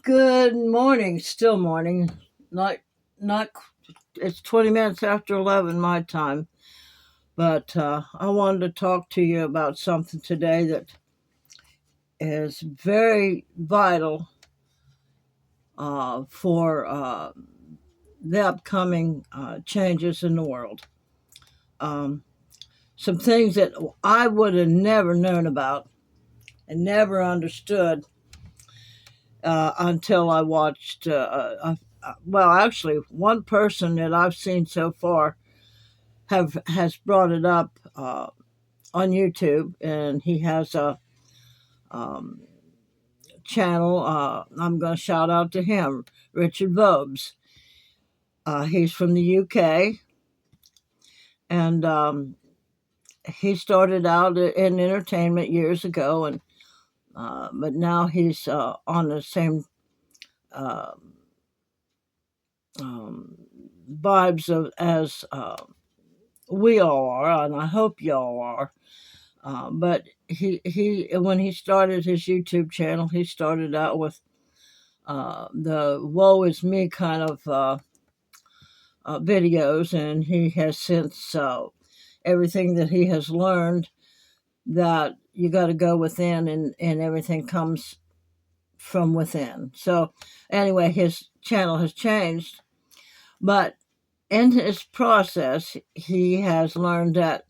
Good morning, still morning. Not, not. It's 20 minutes after 11 my time. But I wanted to talk to you about something today that is very vital for the upcoming changes in the world. Um, some things that I would have never known about and never understood until I watched. Well, actually, one person that I've seen so far has brought it up on YouTube, and he has a um, channel. I'm going to shout out to him, Richard Vobes. He's from the UK, and he started out in entertainment years ago, and but now he's on the same uh, um, vibes as we all are, and I hope y'all are. But he when he started his YouTube channel, he started out with the "woe is me" kind of videos, and he has since everything that he has learned that you got to go within, and everything comes from within. So anyway, his channel has changed, but in his process, he has learned that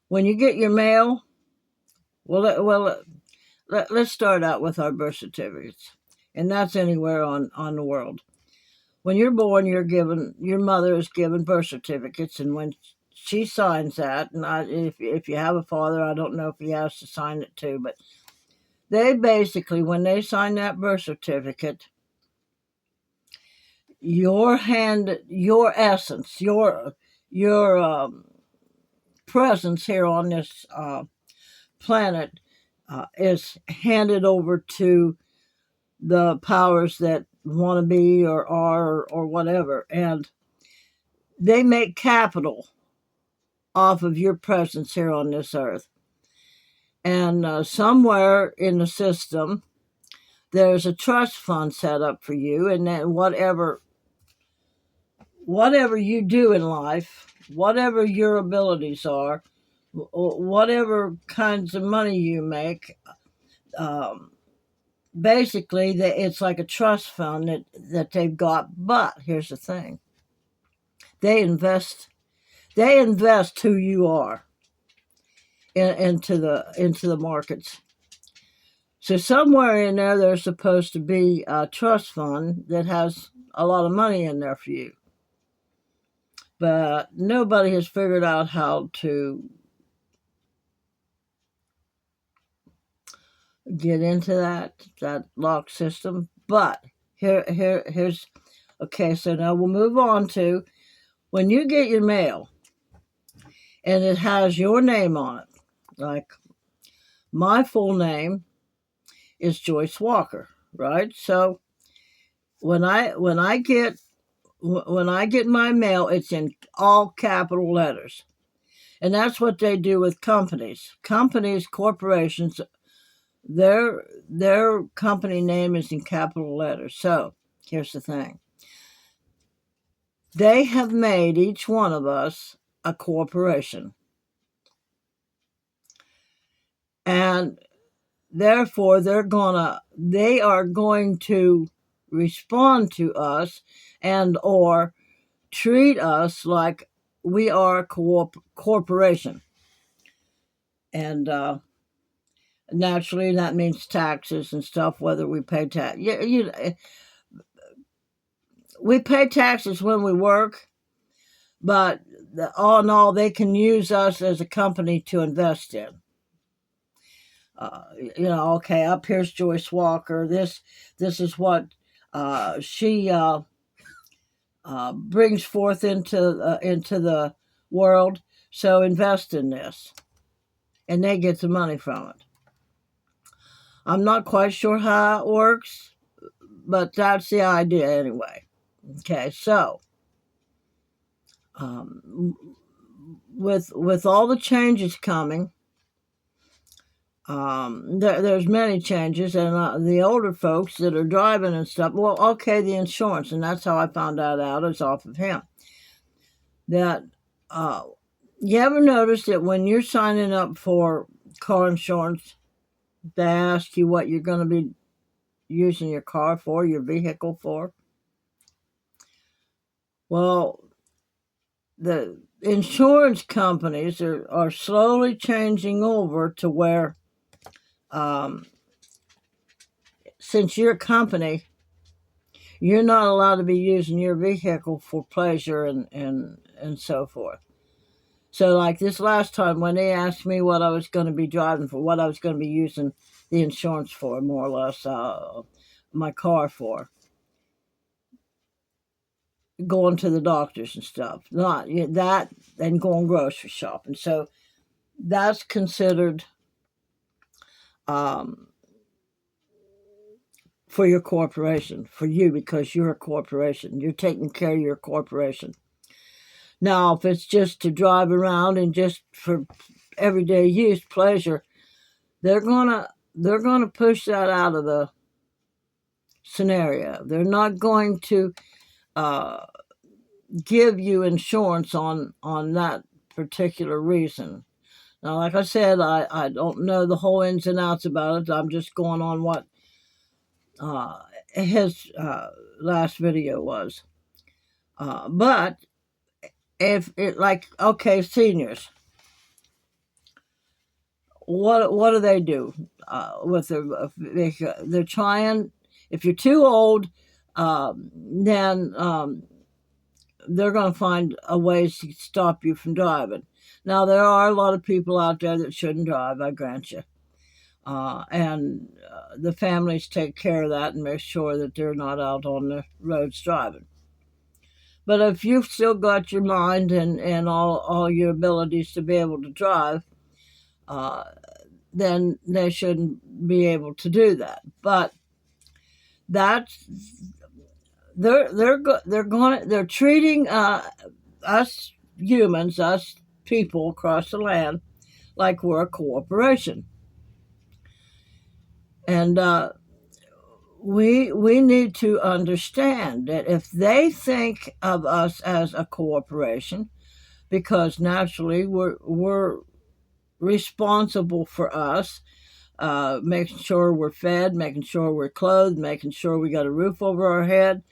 when you get your mail, let's start out with our birth certificates, and that's anywhere on the world. When you're born, your mother is given birth certificates, and when she signs that, and if you have a father, I don't know if he has to sign it too, but they basically, when they sign that birth certificate, your essence, your presence here on this planet is handed over to the powers that want to be or are or whatever, and they make capital off of your presence here on this earth. And somewhere in the system, there's a trust fund set up for you, and then whatever you do in life, whatever your abilities are, whatever kinds of money you make, um, basically it's like a trust fund that they've got. But here's the thing: they invest who you are into the markets. So somewhere in there, there's supposed to be a trust fund that has a lot of money in there for you, but nobody has figured out how to get into that lock system. But here's okay. So now we'll move on to when you get your mail, and it has your name on it. Like my full name is Joyce Walker, right? So when I get my mail, it's in all capital letters. And that's what they do with companies. Corporations, their company name is in capital letters. So here's the thing. They have made each one of us a corporation. And therefore they are going to respond to us and or treat us like we are a corporation. And naturally, that means taxes and stuff, whether we pay tax. We pay taxes when we work, but all in all, they can use us as a company to invest in. Okay, up here's Joyce Walker. This is what she brings forth into the world. So invest in this, and they get the money from it. I'm not quite sure how it works, but that's the idea anyway. Okay, so with all the changes coming, There's many changes, and the older folks that are driving and stuff. Well, okay, the insurance, and that's how I found out is off of him. That you ever notice that when you're signing up for car insurance, they ask you what you're going to be using your car for, your vehicle for? Well, the insurance companies are slowly changing over to where, since you're a company, you're not allowed to be using your vehicle for pleasure and so forth. So, like this last time when they asked me what I was going to be driving for, what I was going to be using the insurance for, more or less, my car for, going to the doctors and stuff, not that, and going grocery shopping. So that's considered um, for your corporation, for you, because you're a corporation. You're taking care of your corporation. Now, if it's just to drive around and just for everyday use, pleasure, they're gonna push that out of the scenario. They're not going to give you insurance on that particular reason. Now, like I said, I don't know the whole ins and outs about it. I'm just going on what his last video was. But if it, like, okay, seniors, what do they do with their? They're trying. If you're too old, then they're going to find a ways to stop you from driving. Now, there are a lot of people out there that shouldn't drive, I grant you. And the families take care of that and make sure that they're not out on the roads driving. But if you've still got your mind and all your abilities to be able to drive, then they shouldn't be able to do that. But that's they're treating us humans, us people across the land, like we're a corporation, and we need to understand that if they think of us as a corporation, because naturally we're responsible for us, making sure we're fed, making sure we're clothed, making sure we got a roof over our head,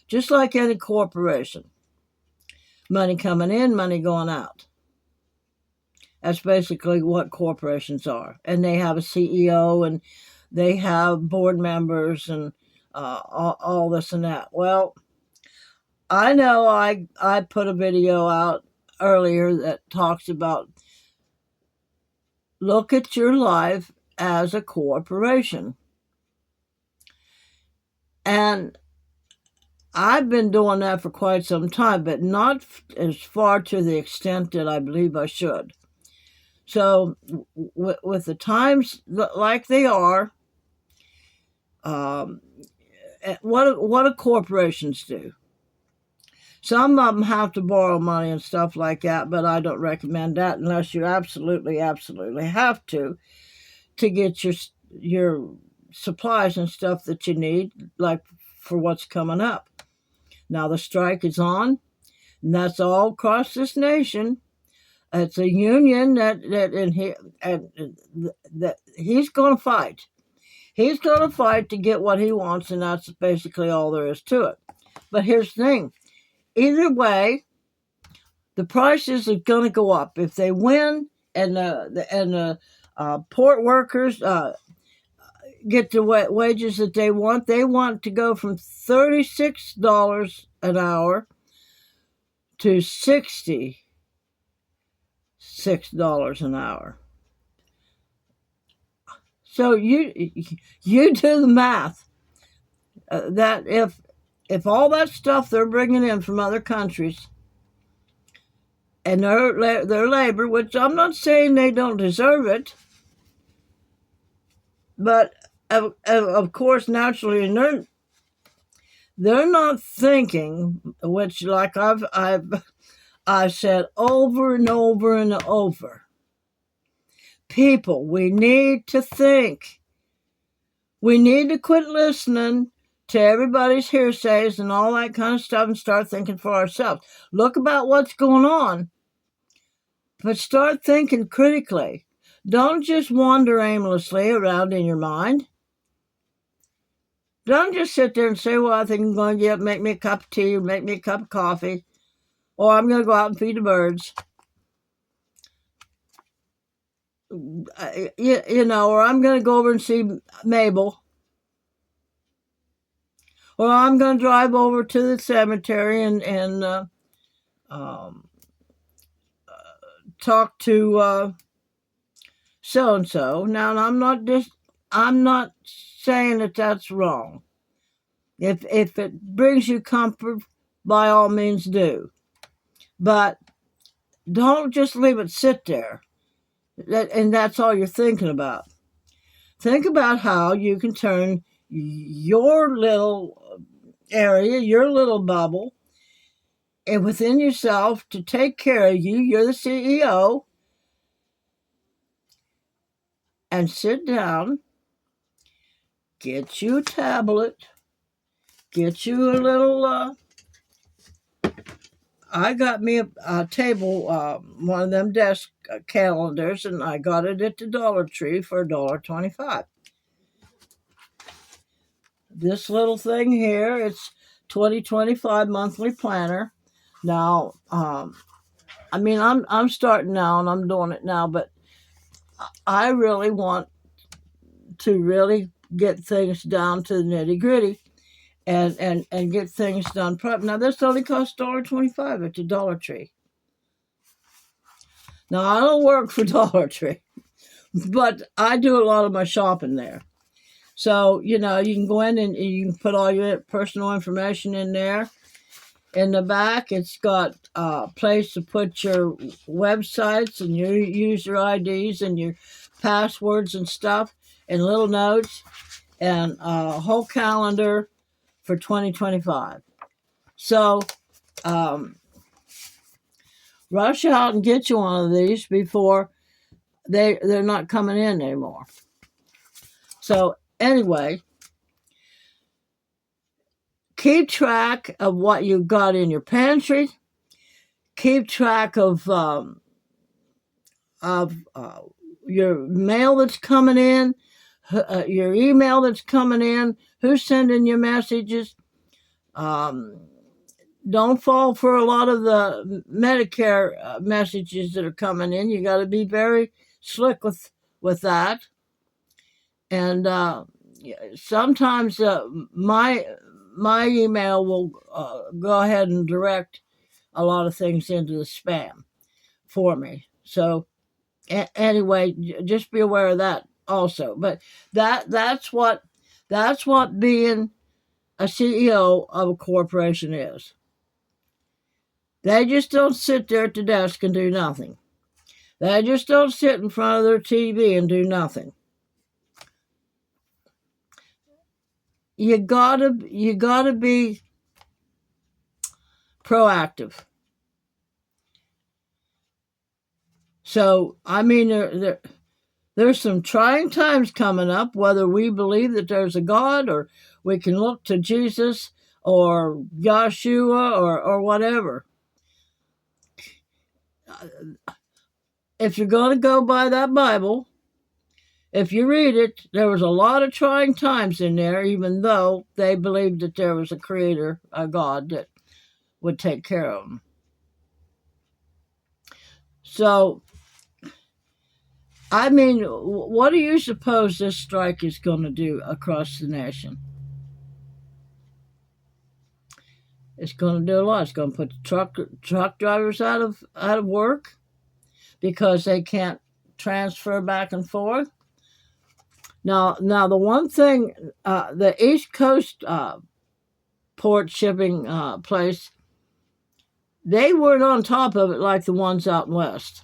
just like any corporation. Money coming in, money going out. That's basically what corporations are. And they have a CEO and they have board members and all this and that. Well, I know I put a video out earlier that talks about look at your life as a corporation. And I've been doing that for quite some time, but not as far to the extent that I believe I should. So, with the times like they are, what do corporations do? Some of them have to borrow money and stuff like that, but I don't recommend that unless you absolutely have to get your supplies and stuff that you need, like for what's coming up. Now the strike is on, and that's all across this nation. It's a union that he's going to fight. He's going to fight to get what he wants, and that's basically all there is to it. But here's the thing. Either way, the prices are going to go up. If they win and the port workers get the wages that they want to go from $36 an hour to $66 an hour. So you do the math. That if all that stuff they're bringing in from other countries and their labor, which I'm not saying they don't deserve it, but of course naturally, and they're not thinking, which like I've said over and over and over. People, we need to think. We need to quit listening to everybody's hearsays and all that kind of stuff and start thinking for ourselves. Look about what's going on, but start thinking critically. Don't just wander aimlessly around in your mind. Don't just sit there and say, well, I think I'm going to get up, make me a cup of tea or make me a cup of coffee, or I'm going to go out and feed the birds. Or I'm going to go over and see Mabel. Or I'm going to drive over to the cemetery and talk to so and so. Now, I'm not saying that that's wrong. If it brings you comfort, by all means do. But don't just leave it sit there. And that's all you're thinking about. Think about how you can turn your little area, your little bubble, and within yourself to take care of you. You're the CEO. And sit down, get you a tablet, get you a little, I got me a table, one of them desk calendars, and I got it at the Dollar Tree for $1.25. This little thing here, it's 2025 monthly planner. Now, I'm starting now and I'm doing it now, but I really want to really get things down to the nitty gritty and get things done. Now, this only costs $1.25 at the Dollar Tree. Now, I don't work for Dollar Tree, but I do a lot of my shopping there. So, you can go in and you can put all your personal information in there. In the back, it's got a place to put your websites and your user IDs and your passwords and stuff and little notes and a whole calendar for 2025. So rush out and get you one of these before they're not coming in anymore. So anyway, keep track of what you've got in your pantry. Keep track of your mail that's coming in, your email that's coming in, who's sending you messages. Don't fall for a lot of the Medicare messages that are coming in. You got to be very slick with that. And sometimes my email will go ahead and direct a lot of things into the spam for me. So anyway, just be aware of that also. But that's what being a CEO of a corporation is. They just don't sit there at the desk and do nothing. They just don't sit in front of their TV and do nothing. You gotta be proactive. So, there's some trying times coming up, whether we believe that there's a God or we can look to Jesus or Yeshua or whatever. If you're going to go by that Bible, if you read it, there was a lot of trying times in there, even though they believed that there was a creator, a God that would take care of them. So, what do you suppose this strike is going to do across the nation? It's going to do a lot. It's going to put the truck drivers out of work because they can't transfer back and forth. Now the one thing, the East Coast port shipping place, they weren't on top of it like the ones out west.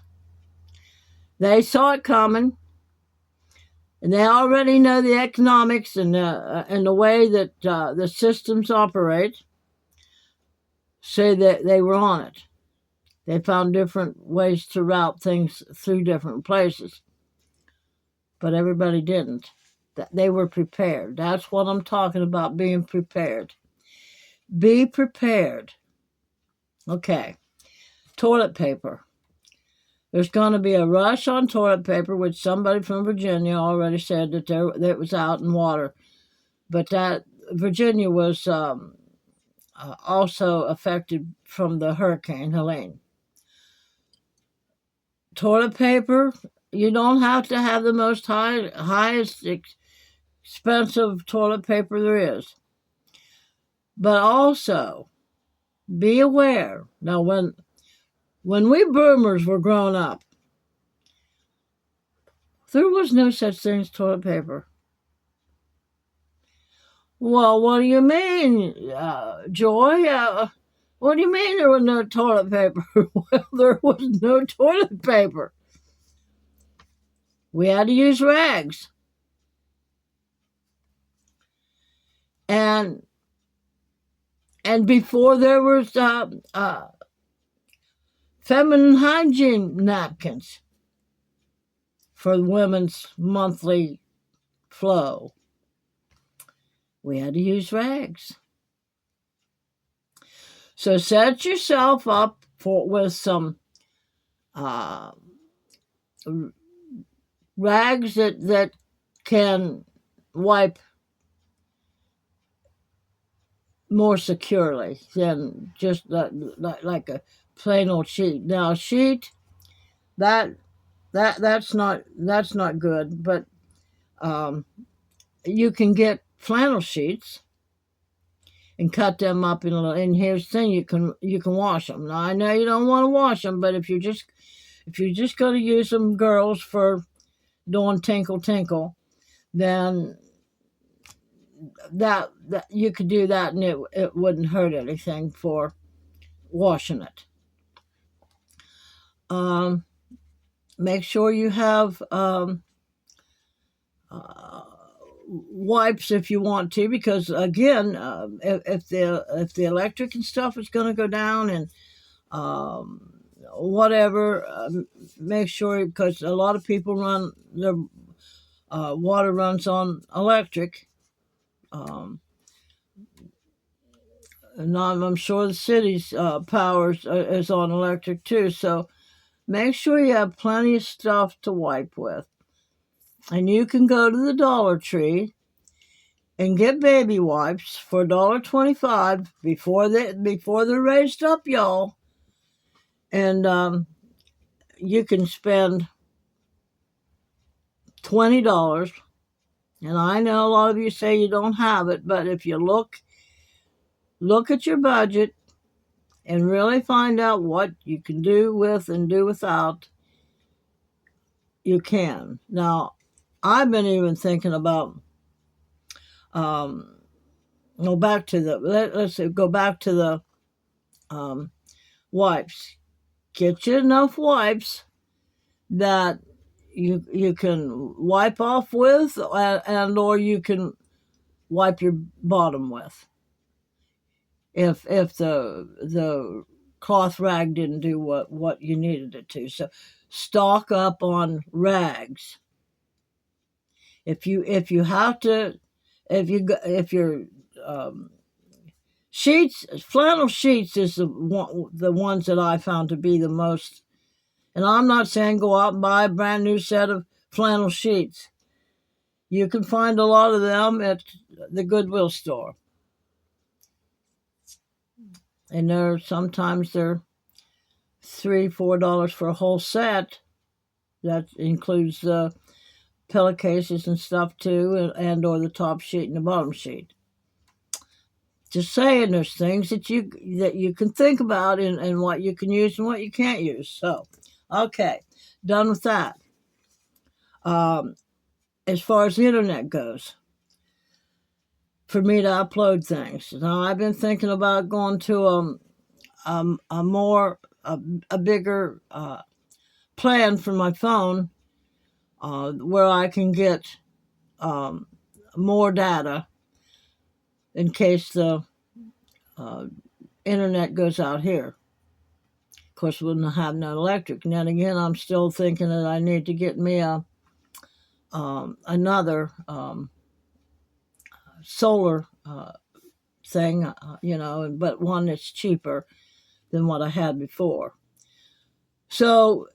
They saw it coming, and they already know the economics and the way that the systems operate. So that they were on it. They found different ways to route things through different places. but everybody didn't. They were prepared. That's what I'm talking about, being prepared. Be prepared. Okay, toilet paper. There's going to be a rush on toilet paper, which somebody from Virginia already said that that it was out in water. But that Virginia was also affected from the Hurricane Helene. Toilet paper, you don't have to have the most highest expensive toilet paper there is. But also, be aware. Now, when we boomers were growing up, there was no such thing as toilet paper. Well, what do you mean, Joy? What do you mean there was no toilet paper? Well, there was no toilet paper. We had to use rags. And before there was feminine hygiene napkins for women's monthly flow, we had to use rags. So set yourself up with some rags that can wipe more securely than just like a plain old sheet. Now, a sheet that's not good, but you can get flannel sheets and cut them up in little. And here's the thing: you can wash them. Now, I know you don't want to wash them, but if you're just going to use them, girls, for doing tinkle tinkle, then that you could do that, and it wouldn't hurt anything for washing it. Make sure you have wipes if you want to, because again, if the electric and stuff is going to go down and whatever, make sure, because a lot of people run their water runs on electric. And I'm sure the city's power is on electric too. So make sure you have plenty of stuff to wipe with. And you can go to the Dollar Tree and get baby wipes for $1.25 before they're raised up, y'all. And you can spend $20. And I know a lot of you say you don't have it, but if you look at your budget and really find out what you can do with and do without, you can. Now, I've been even thinking about go back to the wipes. Get you enough wipes that you can wipe off with, and or you can wipe your bottom with. If the cloth rag didn't do what you needed it to, so stock up on rags. If your sheets, flannel sheets is the ones that I found to be the most. And I'm not saying go out and buy a brand new set of flannel sheets. You can find a lot of them at the Goodwill store. And sometimes they're $3-4 for a whole set. That includes the pillowcases and stuff too, and or the top sheet and the bottom sheet. Just saying, there's things that you can think about and what you can use and what you can't use. So, okay, done with that. As far as the internet goes, for me to upload things. Now, I've been thinking about going to a bigger plan for my phone, where I can get more data in case the internet goes out here. Of course, we wouldn't have no electric. And then again, I'm still thinking that I need to get me a another solar thing, but one that's cheaper than what I had before. So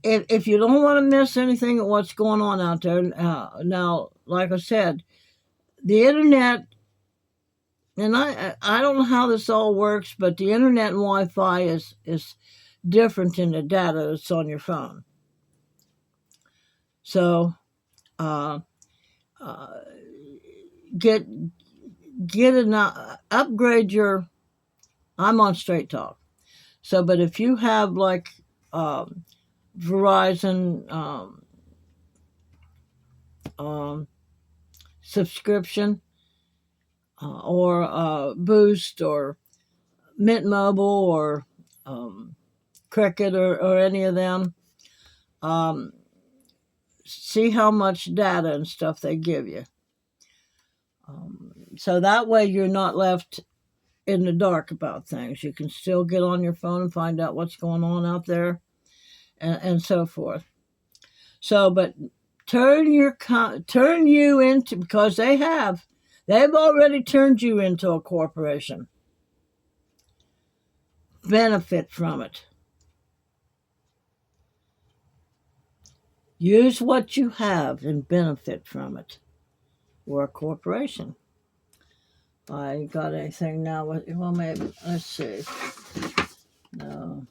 if you don't want to miss anything of what's going on out there, now, like I said, the internet, and I don't know how this all works, but the internet and Wi-Fi is different than the data that's on your phone. So uh, uh, get upgrade your. I'm on Straight Talk. So, but if you have like Verizon um, subscription or Boost or Mint Mobile or Cricket or any of them, um, see how much data and stuff they give you. So that way you're not left in the dark about things. You can still get on your phone and find out what's going on out there and so forth. So, but turn you into, because they've already turned you into a corporation. Benefit from it. Use what you have and benefit from it. We're a corporation. I got anything now? Well, maybe. Let's see. No.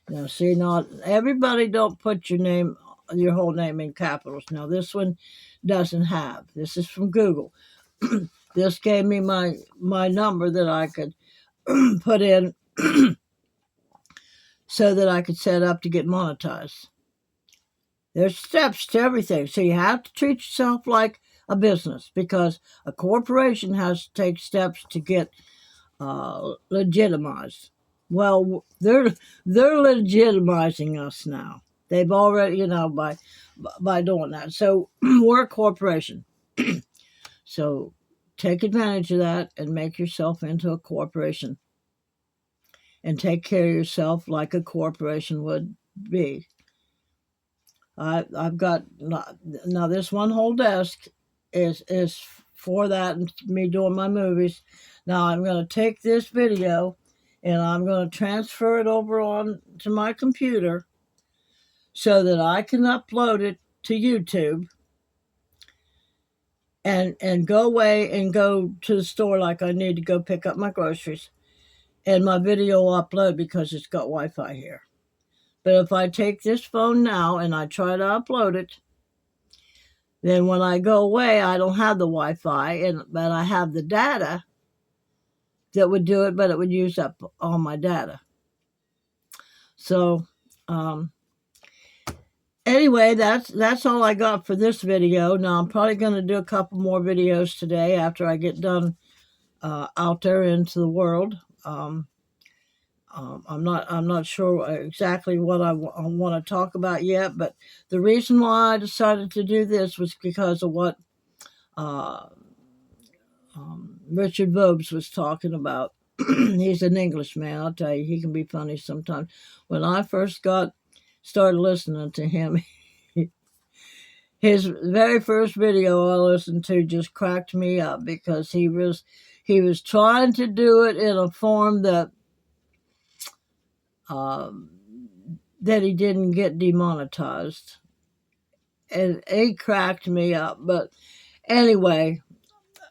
Now, see, not everybody don't put your whole name in capitals. Now, this one doesn't have. This is from Google. This gave me my number that I could put in so that I could set up to get monetized. There's steps to everything. So you have to treat yourself like a business, because a corporation has to take steps to get legitimized. Well, they're legitimizing us now. They've already, by doing that. So we're a corporation. So take advantage of that and make yourself into a corporation. And take care of yourself like a corporation would be. I've got now this one whole desk is for that and me doing my movies. Now I'm going to take this video and I'm going to transfer it over on to my computer so that I can upload it to YouTube and go away and go to the store like I need to go pick up my groceries, and my video will upload because it's got Wi-Fi here. But if I take this phone now and I try to upload it, then when I go away, I don't have the Wi-Fi, but I have the data that would do it, but it would use up all my data. So anyway, that's all I got for this video. Now I'm probably going to do a couple more videos today after I get done out there into the world. I'm not sure exactly what I want to talk about yet, but the reason why I decided to do this was because of what Richard Vobes was talking about. He's an Englishman. I'll tell you, he can be funny sometimes. When I first started listening to him, his very first video I listened to just cracked me up, because he was trying to do it in a form that he didn't get demonetized, and it cracked me up. But anyway,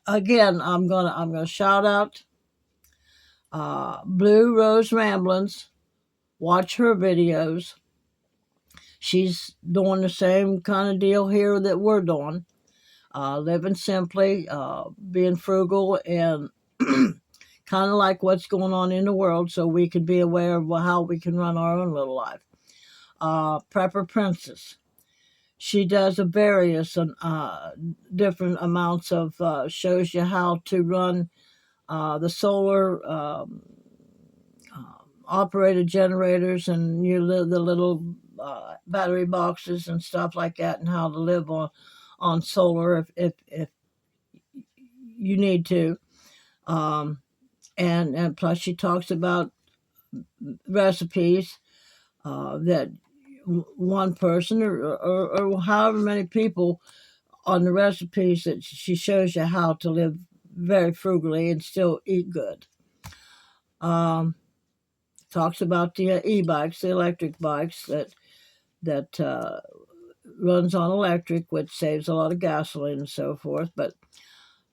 again, I'm gonna shout out Blue Rose Ramblings. Watch her videos. She's doing the same kind of deal here that we're doing, living simply, being frugal, and kind of like what's going on in the world, so we can be aware of how we can run our own little life. Prepper Princess. She does a various different amounts of, shows you how to run the solar operated generators and the little battery boxes and stuff like that, and how to live on solar if you need to. and plus she talks about recipes that one person or however many people on the recipes that she shows you how to live very frugally and still eat good. Um, Talks about the e-bikes, the electric bikes that runs on electric, which saves a lot of gasoline and so forth. But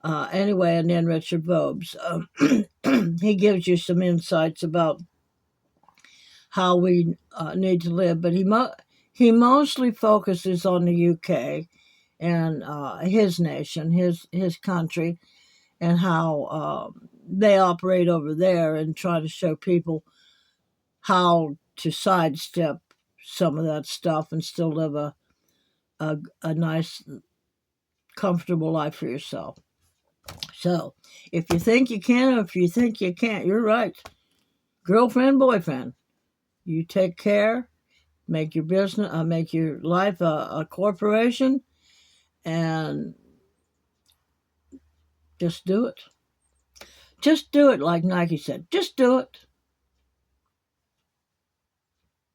anyway, and then Richard Vobes, he gives you some insights about how we need to live, but he mostly focuses on the UK and his nation, his country, and how they operate over there, and try to show people how to sidestep some of that stuff and still live a nice, comfortable life for yourself. So, if you think you can, or if you think you can't, you're right. Girlfriend, boyfriend, you take care, make your business, make your life a corporation, and just do it. Just do it, like Nike said. Just do it.